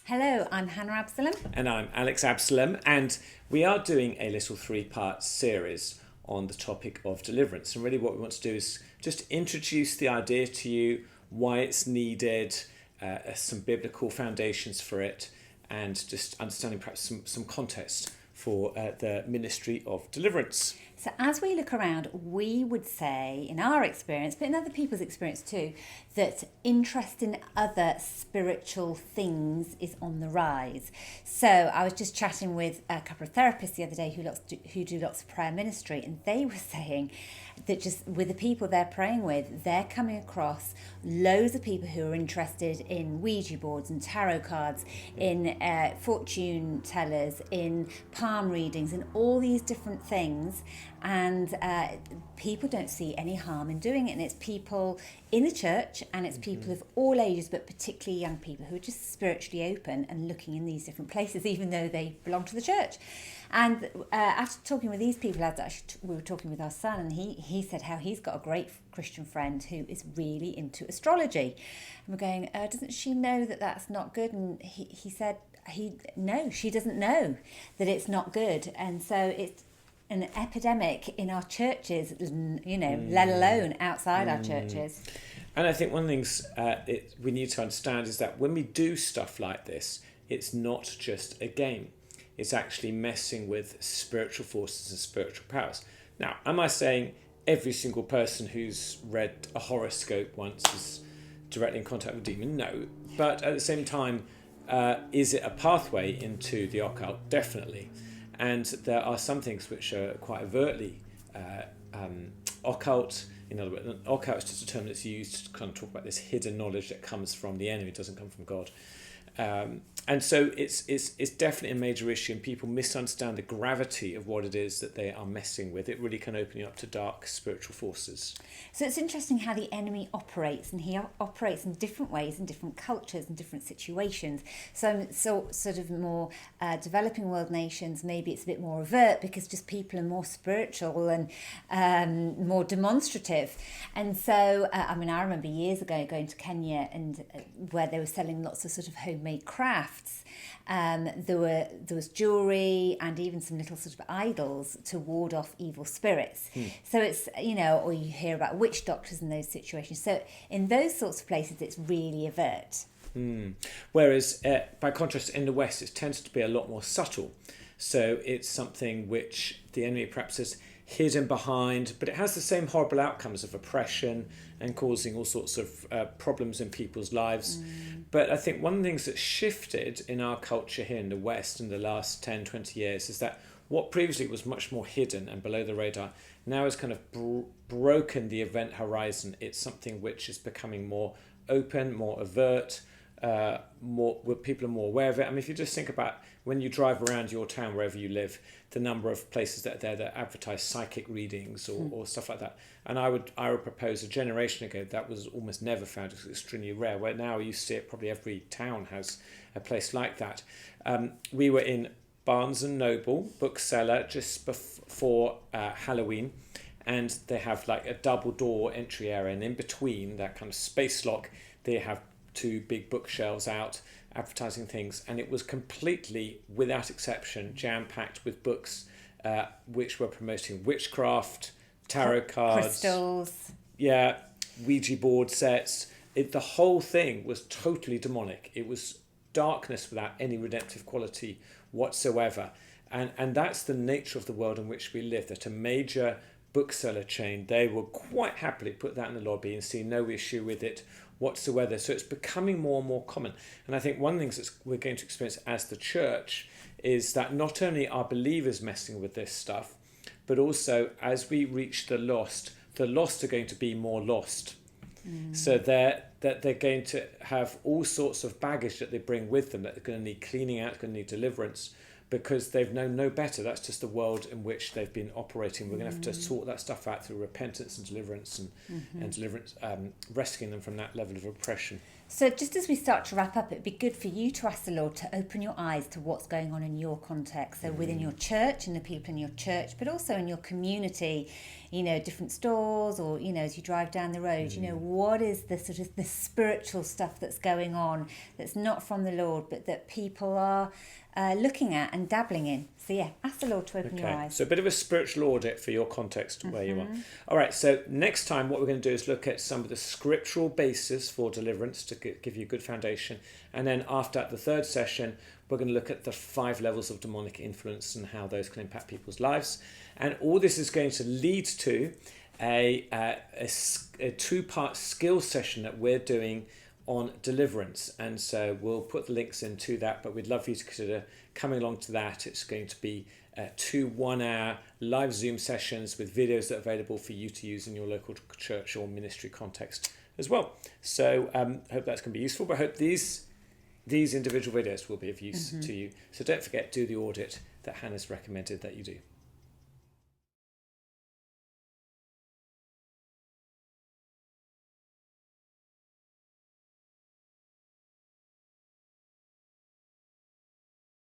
Hello, I'm Hannah Absalom. And I'm Alex Absalom, and we are doing a little three-part series on the topic of deliverance. And really, what we want to do is just introduce the idea to you, why it's needed, some biblical foundations for it, and just understanding perhaps some context for the ministry of deliverance. So, as we look around, we would say, in our experience, but in other people's experience too, that interest in other spiritual things is on the rise. So, I was just chatting with a couple of therapists the other day who do lots of prayer ministry, and they were saying that just with the people they're praying with, they're coming across loads of people who are interested in Ouija boards and tarot cards, in fortune tellers, in palm readings, and all these different things. And people don't see any harm in doing it. And it's people in the church, and it's people of all ages, but particularly young people who are just spiritually open and looking in these different places, even though they belong to the church. And after talking with these people, we were talking with our son, and he said how he's got a great Christian friend who is really into astrology. And we're going, doesn't she know that that's not good? And he said, no, she doesn't know that it's not good. And so it's an epidemic in our churches, let alone outside our churches. And I think one of the things we need to understand is that when we do stuff like this, it's not just a game. It's actually messing with spiritual forces and spiritual powers. Now, am I saying every single person who's read a horoscope once is directly in contact with a demon? No. But at the same time, is it a pathway into the occult? Definitely. And there are some things which are quite overtly occult. In other words, occult is just a term that's used to kind of talk about this hidden knowledge that comes from the enemy, it doesn't come from God. And so it's definitely a major issue, and people misunderstand the gravity of what it is that they are messing with. It really can open you up to dark spiritual forces. So it's interesting how the enemy operates, and he operates in different ways in different cultures and different situations. So sort of more developing world nations, maybe it's a bit more overt because just people are more spiritual and more demonstrative. And so, I remember years ago going to Kenya, and where they were selling lots of sort of homemade crafts. There was jewellery and even some little sort of idols to ward off evil spirits. So it's, or you hear about witch doctors in those situations. So in those sorts of places, it's really overt. Whereas, by contrast, in the West, it tends to be a lot more subtle. So it's something which the enemy perhaps has hidden behind, but it has the same horrible outcomes of oppression and causing all sorts of problems in people's lives. But I think one of the things that's shifted in our culture here in the West in the last 10, 20 years is that what previously was much more hidden and below the radar now has kind of broken the event horizon. It's something which is becoming more open, more overt, where people are more aware of it. I mean, if you just think about when you drive around your town, wherever you live, the number of places that are there that advertise psychic readings or stuff like that. And I would propose a generation ago that was almost never found. It's extremely rare. Where now you see it, probably every town has a place like that. We were in Barnes and Noble bookseller just before Halloween, and they have like a double door entry area, and in between that kind of space lock, they have two big bookshelves out advertising things, and it was completely, without exception, jam-packed with books which were promoting witchcraft, tarot cards, crystals, Ouija board sets. The whole thing was totally demonic. It was darkness without any redemptive quality whatsoever, and that's the nature of the world in which we live. That a major bookseller chain, they will quite happily put that in the lobby and see no issue with it whatsoever. So it's becoming more and more common. And I think one of the things that we're going to experience as the church is that not only are believers messing with this stuff, but also as we reach the lost are going to be more lost. So they're going to have all sorts of baggage that they bring with them that are going to need cleaning out, going to need deliverance, because they've known no better. That's just the world in which they've been operating. We're going to have to sort that stuff out through repentance and deliverance and deliverance, rescuing them from that level of oppression. So just as we start to wrap up, it'd be good for you to ask the Lord to open your eyes to what's going on in your context. So within your church and the people in your church, but also in your community, you know, different stores, or, you know, as you drive down the road, you know, what is the sort of the spiritual stuff that's going on that's not from the Lord, but that people are looking at and dabbling in. So yeah, ask the Lord to open your eyes. So a bit of a spiritual audit for your context where you are. All right, so next time what we're going to do is look at some of the scriptural basis for deliverance to give you a good foundation. And then after the third session, we're going to look at the 5 levels of demonic influence and how those can impact people's lives. And all this is going to lead to a 2-part skill session that we're doing on deliverance. And so we'll put the links into that, but we'd love for you to consider coming along to that. It's going to be 2 1-hour live Zoom sessions with videos that are available for you to use in your local church or ministry context as well. So hope that's going to be useful, but I hope these individual videos will be of use to you. So don't forget, do the audit that Hannah's recommended that you do.